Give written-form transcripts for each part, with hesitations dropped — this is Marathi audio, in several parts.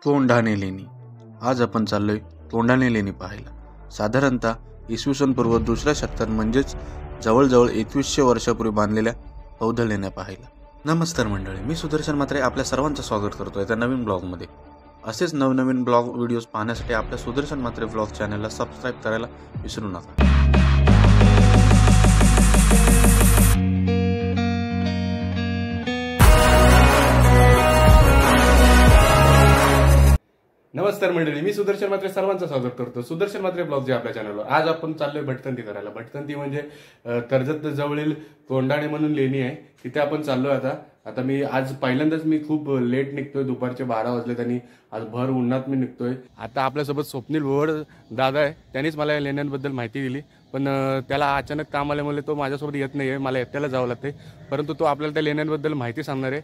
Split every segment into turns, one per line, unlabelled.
कोंढाणे लेणी. आज आपण चाललोय कोंढाणे लेणी पाहायला. साधारणतः इसवी सन पूर्व दुसऱ्या शतकात म्हणजेच जवळजवळ 2100 वर्षापूर्वी बांधलेल्या बौद्ध लेण्या पाहायला. नमस्कार मंडळी, मी सुदर्शन म्हात्रे आपल्या सर्वांचं स्वागत करतोय त्या नवीन ब्लॉगमध्ये. असेच नवनवीन ब्लॉग व्हिडिओज पाहण्यासाठी आपल्या सुदर्शन म्हात्रे ब्लॉग चॅनलला सबस्क्राईब करायला विसरू नका.
नमस्कार मंडळी, मी सुदर्शन म्हात्रे सर्वांचं स्वागत करतो सुदर्शन म्हात्रे ब्लॉग जे आपल्या चॅनलवर. आज आपण चाललोय भटकंती करायला. भटकंती म्हणजे कर्जत जवळील कोंढाणे म्हणून लेणी आहे, तिथे आपण चाललोय. आता मी आज पहिल्यांदाच मी खूप लेट निघतोय, दुपारचे 12 वाजले आणि आज भर उन्हात मी निघतोय. आता आपल्यासोबत स्वप्नील भोवड दादा आहे, त्यांनीच मला या लेण्यांबद्दल माहिती दिली, पण त्याला अचानक काम आल्यामुळे तो माझ्यासोबत येत नाहीये, मला एकट्याला जावं लागते. परंतु तो आपल्याला त्या लेण्यांबद्दल माहिती सांगणार आहे.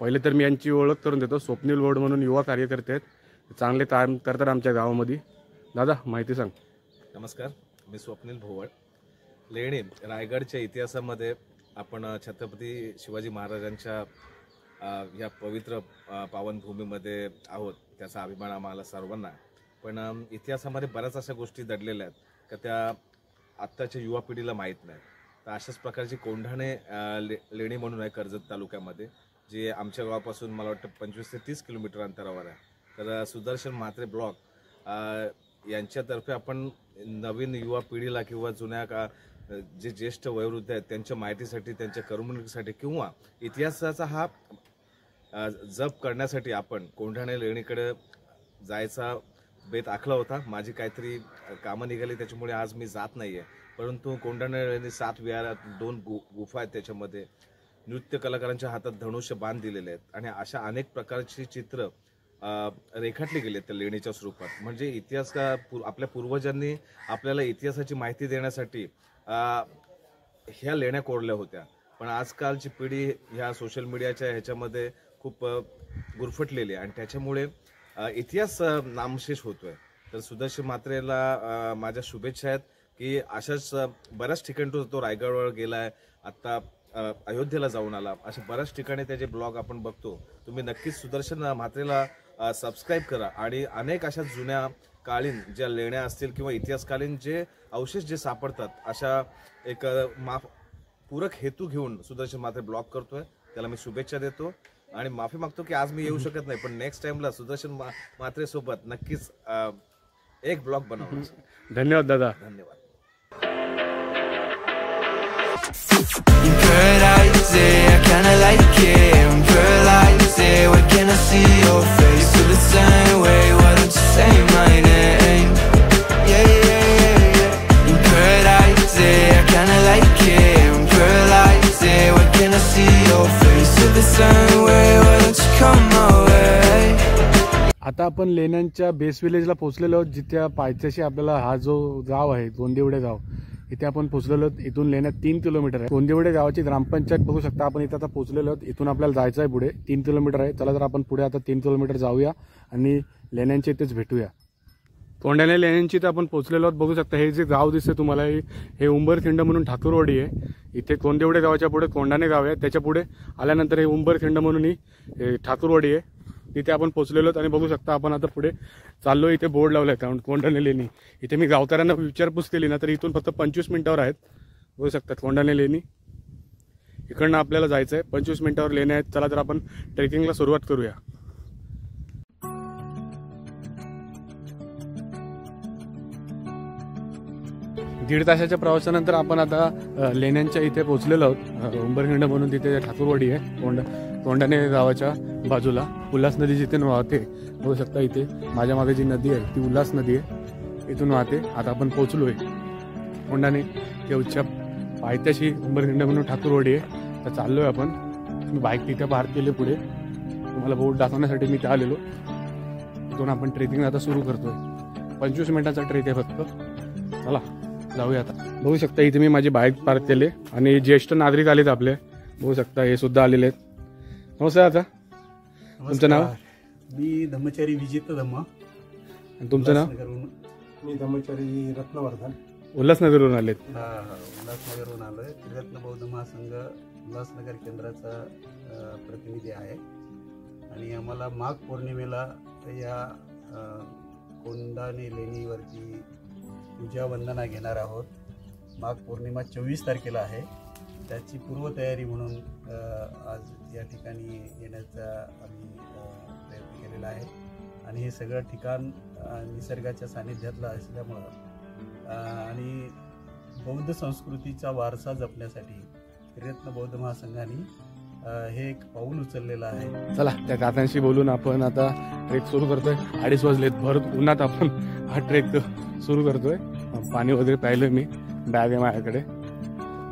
पहिले तर मी यांची ओळख करून देतो. स्वप्नील भोवड म्हणून युवा कार्यकर्ते आहेत, चांगले काम करतात आमच्या गावामध्ये. दादा माहिती सांग.
नमस्कार, मी स्वप्नील भोवड. लेणी रायगडच्या इतिहासामध्ये आपण छत्रपती शिवाजी महाराजांच्या या पवित्र पावनभूमीमध्ये आहोत, त्याचा अभिमान आम्हाला सर्वांना आहे. पण इतिहासामध्ये बऱ्याच अशा गोष्टी दडलेल्या आहेत का त्या आत्ताच्या युवा पिढीला माहीत नाही. तर अशाच प्रकारची कोंढाणे लेणी म्हणून आहे कर्जत तालुक्यामध्ये, जे आमच्या गावापासून मला वाटतं 25 ते 30 किलोमीटर अंतरावर आहे. तर सुदर्शन म्हात्रे ब्लॉग यांच्यातर्फे आपण नवीन युवा पिढीला किंवा जुन्या जे ज्येष्ठ वयोवृद्ध आहेत त्यांच्या माहितीसाठी, त्यांच्या करमणुकीसाठी किंवा इतिहासाचा हा जप करण्यासाठी आपण कोंढाणे लेणीकडे जायचा बेत आखला होता. माझी काहीतरी कामं निघाली, त्याच्यामुळे आज मी जात नाही आहे. परंतु कोंढाणे लेणी 7 विहार, 2 गुफा आहेत, त्याच्यामध्ये नृत्य कलाकारांच्या हातात धनुष्य बाण दिलेले आहेत आणि अशा अनेक प्रकारची चित्र रेखाटली गेली त्या लेणीच्या स्वरूपात. म्हणजे इतिहास आपल्या पूर्वजांनी आपल्याला इतिहासाची माहिती देण्यासाठी ह्या लेण्या कोरल्या होत्या. पण आजकालची पिढी ह्या सोशल मीडियाच्या ह्याच्यामध्ये खूप गुरफटलेली आहे आणि त्याच्यामुळे इतिहास नामशेष होतोय. तर सुदर्शन म्हात्रेला माझ्या शुभेच्छा आहेत की अशाच बऱ्याच ठिकाणी तो रायगडवर गेलाय, आत्ता अयोध्येला जाऊन आला, अशा बऱ्याच ठिकाणी त्याचे ब्लॉग आपण बघतो. तुम्ही नक्कीच सुदर्शन म्हात्रेला सबस्क्राईब करा आणि अनेक अशा जुन्या कालीन ज्या लेण्या असतील किंवा इतिहासकालीन जे अवशेष जे सापडतात, अशा एक पूरक हेतू घेऊन सुदर्शन म्हात्रे ब्लॉग करतोय. त्याला मी शुभेच्छा देतो आणि माफी मागतो की आज मी येऊ शकत नाही, पण नेक्स्ट टाइमला सुदर्शन म्हात्रे सोबत नक्कीच एक ब्लॉग बनवू.
धन्यवाद दादा.
धन्यवाद.
I'm paralyzed, I kinda like it. I'm paralyzed, when can I see your face? Feel the same way, why don't you say my name? Yeah, yeah, yeah, yeah. I'm paralyzed, I kinda like it. I'm paralyzed, when can I see your face? Feel the same way, why don't you come my way?
आता आपण लेण्यांच्या बेस विलेजला पोहोचलेलो आहोत, जिथे पायथ्याशी आपल्याला हा जो गाव आहे गोंदिवडे गाव, इथे आपण पोहोचलेलो आहोत. इथून लेण्यात 3 किलोमीटर आहे. गोंदिवडे गावाची ग्रामपंचायत बघू शकता आपण. इथे आता पोहोचलेलो आहोत. इथून आपल्याला जायचं आहे पुढे, 3 किलोमीटर आहे. चला तर आपण पुढे आता 3 किलोमीटर जाऊया आणि लेण्यांच्या इथेच भेटूया. कोंढाणे लेण्यांची इथे आपण पोहोचलेलो आहोत. बघू शकता हे जे गाव दिसते तुम्हाला, हे उंबरखिंड म्हणून ठाकूरवाडी आहे. इथे गोंदिवडे गावाच्या पुढे कोंढाणे गाव आहे, त्याच्या पुढे आल्यानंतर हे उंबरखिंड म्हणून ही ठाकूरवाडी आहे. तिथे आपण पोहोचलेलो आहोत आणि बघू शकता आपण आता पुढे चाललो. इथे बोर्ड लावला आहे कोंढाणे लेणी. इथे मी गावकऱ्यांना विचारपूस केली ना, तर इथून फक्त 25 मिनिटावर आहेत. बघू शकतात कोंढाणे लेणी. इकडनं आपल्याला जायचं आहे, 25 मिनिटावर लेण्या आहेत. चला तर आपण ट्रेकिंगला सुरुवात करूया. दीड तासाच्या प्रवासानंतर आपण आता लेण्यांच्या इथे पोहोचलेलो आहोत. उंबरखिंड म्हणून तिथे ठाकूरवाडी आहे कोंढाणे गावाच्या बाजूला. उल्हास नदी जिथे वाहते बघू शकता. इथे माझ्या मागे जी नदी आहे ती उल्हास नदी आहे, इथून वाहते. आता आपण पोहोचलोय कोंढाणे देवच्या पायथ्याशी. उंबरखिंड म्हणून ठाकूरवाडी आहे. तर चाललोय आपण. मी बाईक तिथे पार्क केली पुढे, तुम्हाला बोर्ड दाखवण्यासाठी मी त्या आलेलो. इथून आपण ट्रेकिंग आता सुरू करतोय. 25 मिनिटाचा ट्रेक आहे फक्त. चला जाऊया आता. बघू शकता इथे मी माझी बाईक पार्क केली आणि ज्येष्ठ नागरिक आलेत आपले. बघू शकता हे सुद्धा आलेले आहेत. नमस्कार. आता तुमचं नाव?
मी धम्मचारी विजित धम्म.
आणि तुमचं नाव?
मी धम्मचारी रत्नवर्धन.
उल्हासनगरवरून आलेत?
उल्हासनगरवरून आलोय. त्रिरत्न बौद्ध महासंघ उल्हासनगर केंद्राचा प्रतिनिधी आहे. आणि आम्हाला माघ पौर्णिमेला या कोंडाणे लेणीवरती पूजा वंदना घेणार आहोत. माघ पौर्णिमा 24 तारखेला आहे. त्याची पूर्वतयारी म्हणून आज या ठिकाणी येण्याचा आम्ही प्रयत्न केलेला आहे. आणि हे सगळं ठिकाण निसर्गाच्या सानिध्यातलं असल्यामुळं आणि बौद्ध संस्कृतीचा वारसा जपण्यासाठी त्रिरत्न बौद्ध महासंघाने हे एक पाऊल उचललेलं आहे.
चला त्या काकांशी बोलून आपण आता ट्रेक सुरू करतोय. 2:30 वाजलेत. भरत उन्हात आपण हा ट्रेक सुरू करतोय. पाणी वगैरे प्यायलं मी. बॅग आहे माझ्याकडे.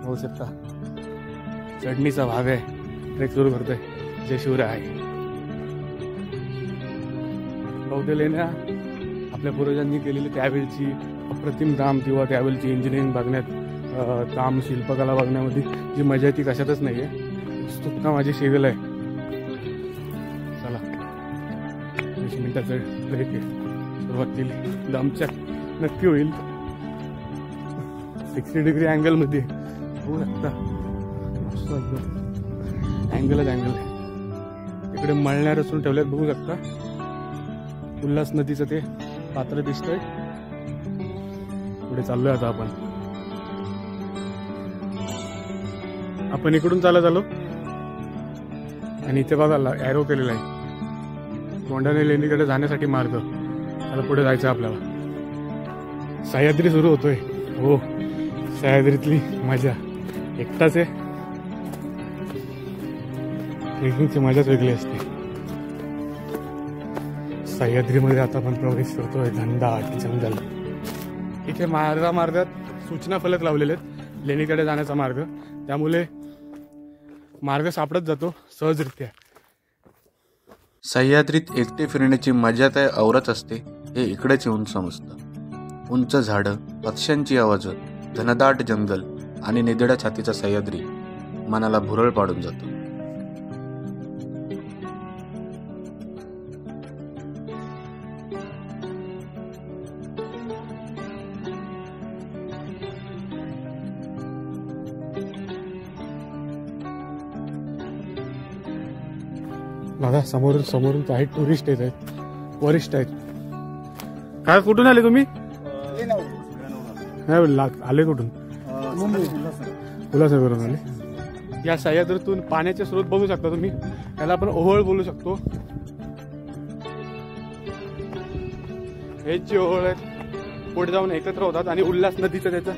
होऊ शकता चढणीचा भाग आहे. ट्रेक सुरू करतोय. जय शिवराय. बौद्ध लेण्या आपल्या पूर्वजांनी केलेली त्यावेळची अप्रतिम काम किंवा त्यावेळची इंजिनिअरिंग बघण्यात काम शिल्पकला बघण्यामध्ये जी मजा ती कशातच नाही आहे. उत्सुकता माझी शेगल आहे. चला 20 मिनिटाचं ट्रेक आहे. सुरुवात केली. दमच्या नक्की होईल. 60 डिग्री अँगलमध्ये होऊ शकता. अँगलच अँगल आहे. इकडे मळण्या रचून ठेवल्यात बघू शकता. उल्हास नदीचं ते पात्र दिसतंय. पुढे चाललोय आता आपण इकडून चालत आलो आणि इथे बघा ॲरो केलेला आहे. कोंडाणे लेणीकडे जाण्यासाठी मार्ग. आता पुढे जायचं आपल्याला. सह्याद्री सुरू होतोय. हो सह्याद्रीतली मजा एकटाच आहे. ट्रेकिंगची मजाच वेगळी असते. सह्याद्रीमध्ये आता आपण प्रवेश करतोय. घनदाट जंगल. इथे मार्गात सूचना फलक लावलेले आहेत लेणीकडे जाण्याचा मार्ग. त्यामुळे मार्ग सापडत जातो सहजरित्या.
सह्याद्रीत एकटे फिरण्याची मजा त्या औरच असते हे इकडेच येऊन समजतं. उंच झाडं, पक्ष्यांची आवाजं, घनदाट जंगल आणि निधड्या छातीचा सह्याद्री मनाला भुरळ पाडून जातो.
बघा समोरून काही टुरिस्ट येत आहेत. वरिष्ठ आहेत. काय कुठून आले तुम्ही? आले कुठून? उल्हासनगरून आले. या सह्याद्रीतून पाण्याचे स्रोत बघू शकता तुम्ही. याला आपण ओहोळ बोलू शकतो. हेच जे ओहोळ आहेत पुढे जाऊन एकत्र होतात आणि उल्हास नदीचं त्याचं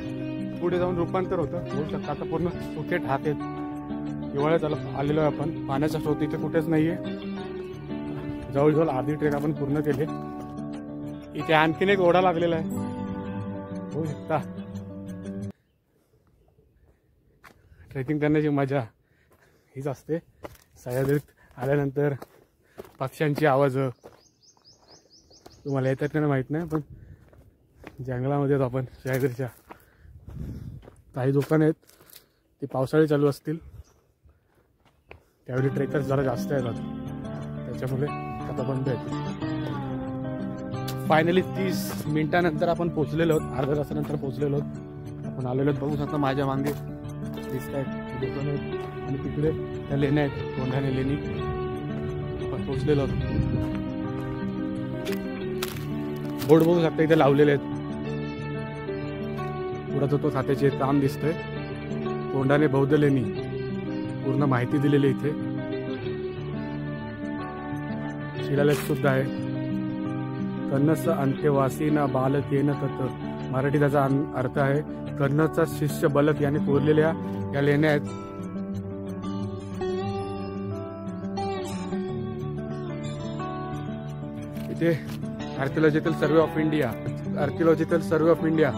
पुढे जाऊन रूपांतर होतं. बघू शकता आता पूर्ण सुके ठाक आहेत. हिवाळ्यात आलेलो आहे आपण. पाण्याचा स्रोत इथे कुठेच नाहीये. जवळजवळ अर्धी ट्रेक आपण पूर्ण केले. इथे आणखीन एक ओढा लागलेला आहे. होऊ शकता. ट्रेकिंग करण्याची मजा हीच असते. सह्याद्रीत आल्यानंतर पक्ष्यांची आवाज तुम्हाला येतात का माहित नाही, पण जंगलामध्ये आपण सह्याद्रीच्या काही दुकानं आहेत ते पावसाळे चालू असतील त्यावेळी ट्रेकर्स जरा जास्त येतात. त्याच्यामुळे आता बंद आहेत. फायनली 30 मिनिटानंतर आपण पोहोचलेलो आहोत. अर्ध्या तासानंतर पोहोचलेलो आहोत. आपण आलेलो बघू शकता. माझ्या मागे दिसत आहेत दुकानं आहेत आणि तिकडे त्या लेण्या आहेत. कोंढाणे लेणी. आपण पोहोचलेलो आहोत. बोर्ड बघू शकता इथे लावलेले आहेत. पुरातत्व खात्याचे काम दिसतंय. कोंढाणे बौद्ध लेणी पूर्ण माहिती दिलेली इथे. शिलालेख सुद्धा आहे. कन्नस अंत्यवासीना बालकेन तत. मराठी त्याचा अर्थ आहे कन्नचा शिष्य बालक याने कोरलेल्या या लेण्या आहेत. इथे आर्किओलॉजिकल सर्वे ऑफ इंडिया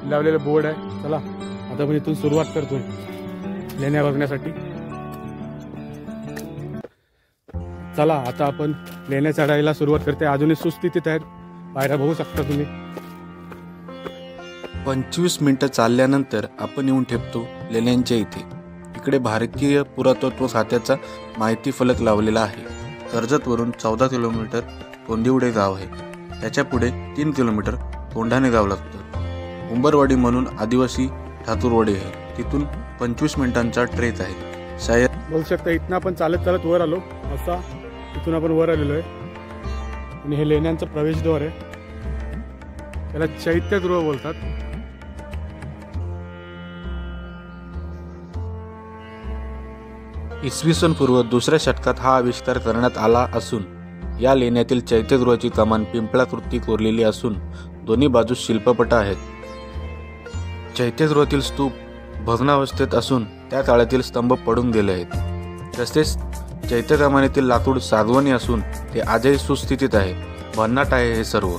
लावलेलं बोर्ड आहे. चला आता आपण इथून सुरुवात करतोय लेण्या बघण्यासाठी. चला आता आपण लेण्या चढायला सुरुवात करते. अजूनही सुस्थितीत आहेत. पायऱ्या बघू शकता तुम्ही.
25 मिनिटं चालल्यानंतर आपण येऊन ठेपतो लेण्यांच्या इथे. इकडे भारतीय पुरातत्व खात्याचा माहिती फलक लावलेला आहे. कर्जतवरून 14 किलोमीटर तोंदिवडे गाव आहे. त्याच्या पुढे 3 किलोमीटर कोंढाणे गाव लागतं. उंबरवाडी म्हणून आदिवासी ठाकूरवाडी आहे. तिथून 25 मिनिटांचा ट्रेक आहे.
बघू शकता इथनं आपण चालत वर आलो. असा इथून आपण वर आलेलो आहे आणि हे लेण्यांचं प्रवेशद्वार आहे. त्याला चैत्यगृह बोलतात.
इसवी सन पूर्व 2ऱ्या शतकात हा आविष्कार करण्यात आला असून या लेण्यातील चैत्यगृहाची कमान पिंपळाकृती कोरलेली असून दोन्ही बाजूस शिल्पपट आहेत. चैत्यगृहातील स्तूप भग्नावस्थेत असून त्या काळातील स्तंभ पडून गेले आहेत. तसेच चैत्यकमानीतील लाकूड सागवानी असून ते आजही सुस्थितीत आहे. भन्नाट आहे हे सर्व.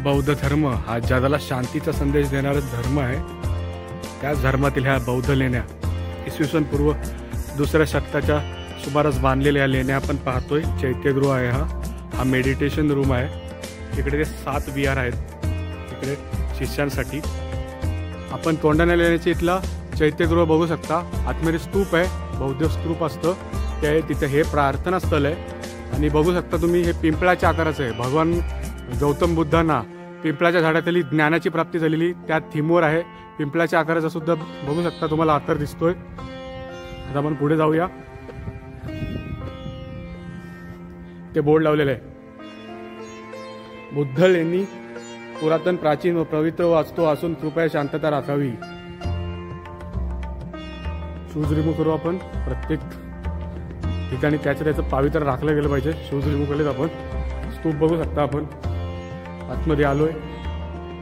बौद्ध धर्म हा जगाला शांतीचा संदेश देणारा धर्म आहे. त्याच धर्मातील ह्या बौद्ध लेण्या इसवी सन पूर्व 2ऱ्या शतकाच्या सुमारास बांधलेल्या या लेण्या आपण पाहतोय. चैत्यगृह आहे हा मेडिटेशन रूम आहे. इकडे ते 7 विहार आहेत इकडे शिष्यांसाठी. आपण तोंडाणा लेण्याचे इथला चैत्यगृह बघू शकता. आतमध्ये स्तूप आहे, बौद्ध स्तूप असतं ते तिथे. हे प्रार्थना स्थळ आहे आणि बघू शकता तुम्ही हे पिंपळाच्या आकाराचं आहे. भगवान गौतम बुद्धांना पिंपळाच्या झाडाखाली ज्ञानाची प्राप्ती झालेली त्या थीमवर आहे. पिंपळाच्या आकाराचा सुद्धा बघू शकता तुम्हाला आकार दिसतोय. आता आपण पुढे जाऊया. ते बोर्ड लावलेलं आहे. बुद्ध लेणी पुरातन, प्राचीन व पवित्र वास्तू असून कृपया शांतता राखावी. शूज रिमूव्ह करू आपण. प्रत्येक ठिकाणी त्याचं पावित्र्य राखलं गेलं पाहिजे. शूज रिमूव्ह केलेत आपण. स्तूप बघू शकता आपण. आतमध्ये आलोय.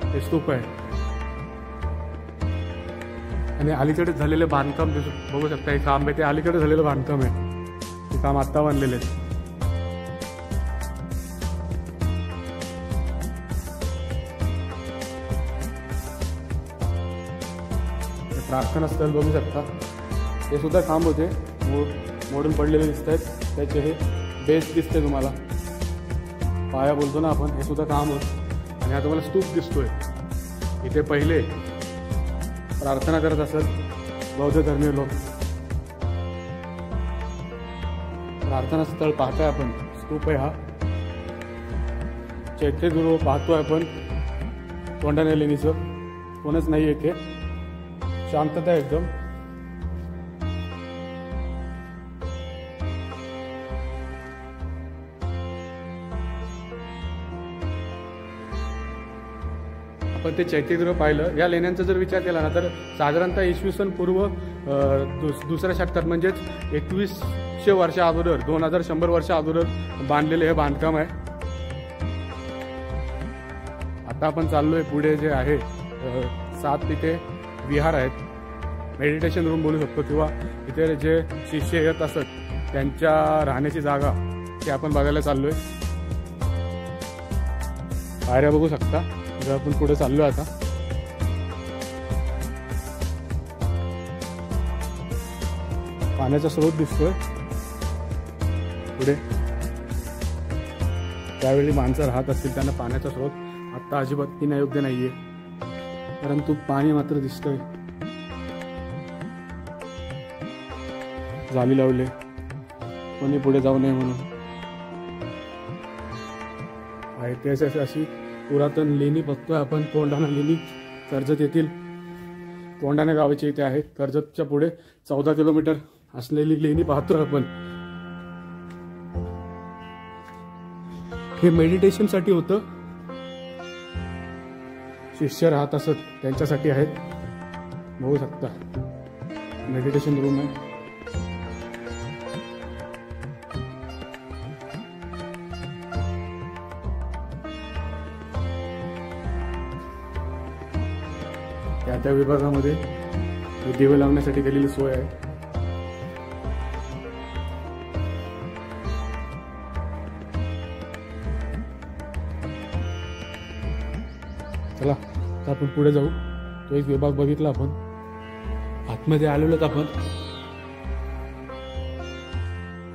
हे स्तूप आहे आणि अलीकडे झालेलं बांधकाम बघू शकता. हे काम आहे ते अलीकडे झालेलं बांधकाम आहे. हे काम आत्ता बांधलेलं आहे. प्रार्थना स्थळ बघू शकता. हे सुद्धा काम होते मोडून पडलेले दिसत आहेत. त्याचे हे बेस दिसते तुम्हाला, पाया बोलतो ना आपण, हे सुद्धा काम होत. आणि हा तुम्हाला स्तूप दिसतोय. इथे पहिले प्रार्थना करत असत बौद्ध धर्मीय लोक. प्रार्थना स्थळ पाहताय आपण. स्तूप आहे हा. चैत्यगृह पाहतोय आपण. तोंडाणा लेणीचं कोणच नाही इथे. शांतता एकदम. आपण ते चैत्यगृह पाहिलं. या लेण्यांचा जर विचार केला ना तर साधारणतः इसवी सन पूर्व 2ऱ्या शतकात म्हणजेच 2100 वर्षा अगोदर 2100 वर्षा अगोदर बांधलेले हे बांधकाम आहे. आता आपण चाललोय पुढे. जे आहे 7 तिथे विहार आहेत. मेडिटेशन रूम बोलू शकतो किंवा इथे जे शिष्य येत असत त्यांच्या राहण्याची जागा ते आपण बघायला चाललोय. पायऱ्या बघू शकता. जर आपण पुढे चाललोय आता. पाण्याचा स्रोत दिसतोय पुढे. त्यावेळी माणसं राहत असतील त्यांना पाण्याचा स्रोत आता अजिबात पिण्यायोग्य नाहीये, परंतु पाणी मात्र दिसतंय. जाळी लावले कोणी पुढे जाऊ नये म्हणून. ऐतिहासिक अशी पुरातन लेणी बघतोय आपण. तोंडाणा लेणी कर्जत येथील तोंडाणा गावाची इथे आहे. कर्जतच्या पुढे 14 किलोमीटर असलेली लेणी पाहतोय आपण. हे मेडिटेशन साठी होतं. शिष्य राहत असत त्यांच्यासाठी आहेत. बघू शकता मेडिटेशन रूम आहे. त्या विभागामध्ये दिवे लावण्यासाठी केलेली सोय आहे. चला आता आपण पुढे जाऊ. तो एक विभाग बघितला आपण. आतमध्ये आलेलोच आपण.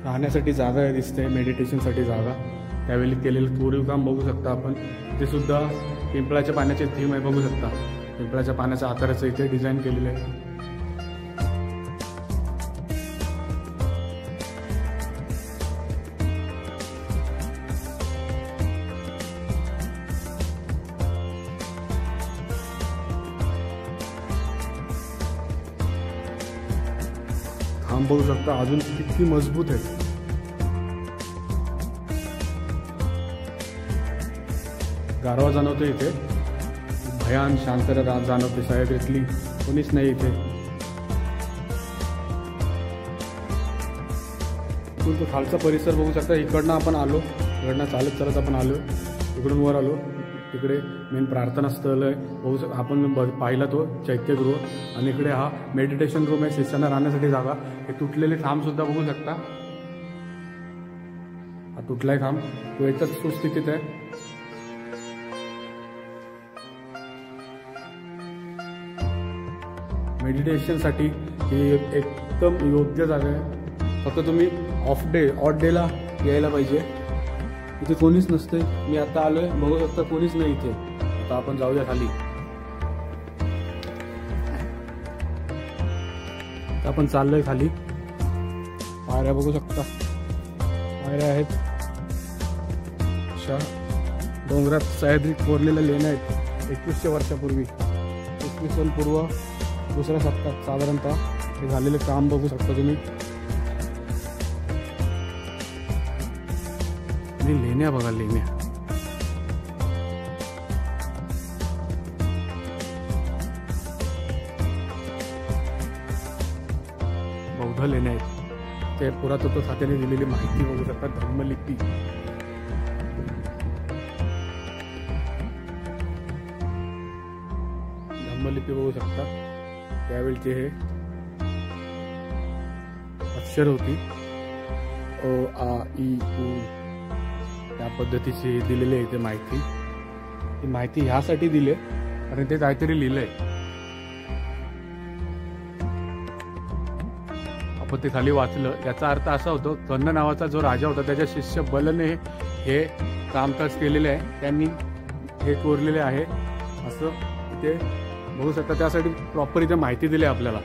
राहण्यासाठी जागा आहे दिसते. मेडिटेशनसाठी जागा. त्यावेळी केलेलं कोरीव काम बघू शकता आपण. ते सुद्धा पिंपळाच्या पाण्याचे थीम आहे. बघू शकता पिंपळाच्या पाण्याच्या आकाराचं इथे डिझाईन केलेलं आहे. खांब बघू शकता अजून किती मजबूत आहे. गारवा जाणवतो इथे, भयान शांतता जाणवते. सह्याद्रीतली कोणीच नाही इथे. इकडून तो खालचा परिसर बघू शकता. इकडनं आपण आलो, इकडनं चालत चालत आपण आलो, इकडून वर आलो. तिकडे मेन प्रार्थना स्थळ आहे बघू आपण पाहिला तो चैत्यगृह. आणि इकडे हा मेडिटेशन रूम आहे, शिष्यांना राहण्यासाठी जागा. हे तुटलेले खांबसुद्धा बघू शकता. हा तुटलाय खांब, तो याच्याच सुस्थितीत आहे. मेडिटेशनसाठी ही एकदम योग्य जागा आहे. फक्त तुम्ही ऑड डेला यायला पाहिजे. इथे कोणीच नसते. मी आता आलोय, बघू शकता कोणीच नाही इथे. आता आपण जाऊया खाली. आपण चाललोय खाली. पायऱ्या बघू शकता, पायऱ्या आहेत अशा डोंगरात सह्याद्रीत कोरलेल्या लेण्या आहेत 2100 वर्षापूर्वी, इसवी सन पूर्व 2ऱ्या शतकात साधारणतः हे झालेले काम बघू शकता तुम्ही. लेण्या बघा, लेण्या. बौद्ध लेण्या आहेत. ते पुरातत्व खात्याने दिलेली माहिती बघू शकता. धम्मलिपी, धम्मलिपी बघू शकता. त्यावेळचे हे अक्षर होती, अ आ इ उ, त्या पद्धतीची दिलेली आहे इथे माहिती. ही माहिती ह्यासाठी दिली कारण ते काहीतरी लिहिलंय. आपण ते खाली वाचलं. याचा अर्थ असा होतो, कर्ण नावाचा जो राजा होता त्याच्या शिष्य बलने हे कामकाज केलेले आहे, त्यांनी हे कोरलेले आहे असं इथे बघू शकता. त्यासाठी प्रॉपर इथे माहिती दिली आपल्याला.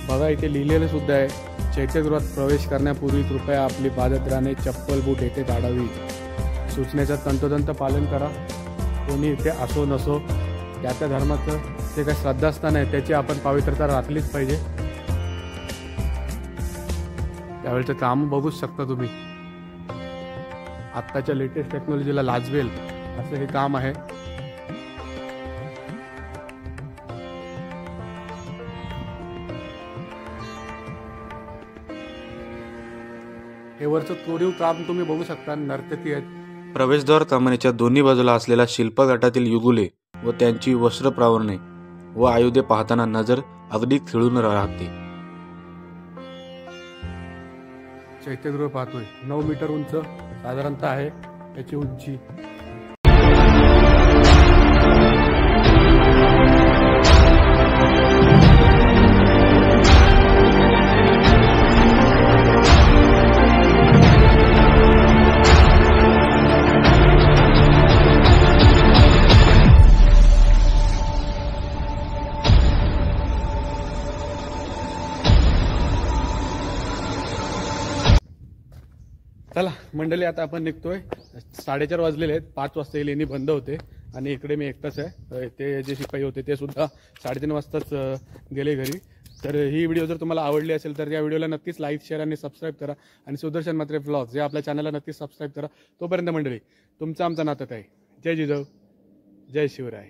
बघा इथे लिहिलेलं सुद्धा आहे, चैत्यगृहात प्रवेश करण्यापूर्वी कृपया आपली पादत्राणे, चप्पल, बूट येथे काढावी. सूचनेचं तंतोतंत पालन करा. कोणी इथे असो नसो, त्या धर्माचं जे काही श्रद्धास्थान आहे त्याची आपण पवित्रता राखलीच पाहिजे. त्यावेळेचं काम बघूच शकता तुम्ही. आत्ताच्या लेटेस्ट टेक्नॉलॉजीला लाजवेल असं हे काम आहे. हे वरचं कोरीव काम तुम्ही बघू शकता. नर्तकी आहेत.
प्रवेशद्वार कमानीच्या दोन्ही बाजूला असलेल्या शिल्पगटातील युगुले व त्यांची वस्त्र प्रावरणे व आयुधे पाहताना नजर अगदी खिळून राहते.
चैत्यगृह पाहतोय, 9 मीटर उंच साधारणतः आहे त्याची उंची. चला मंडळी, आता आपण निघतोय. 4:30 वाजलेले आहेत. 5 वाजता लेणी बंद होते आणि इकडे मी एकटाच आहे. ते जे शिपाई होते ते सुद्धा 3:30 वाजताच गेले घरी. तर ही व्हिडिओ जर तुम्हाला आवडली असेल तर या व्हिडिओला नक्कीच लाईक, शेअर आणि सबस्क्राईब करा. आणि सुदर्शन म्हात्रे व्लॉग्स या आपल्या चॅनलला नक्कीच सबस्क्राईब करा. तोपर्यंत मंडळी, तुमचं आमचं नातं आहे. जय जिजाऊ, जय शिवराय.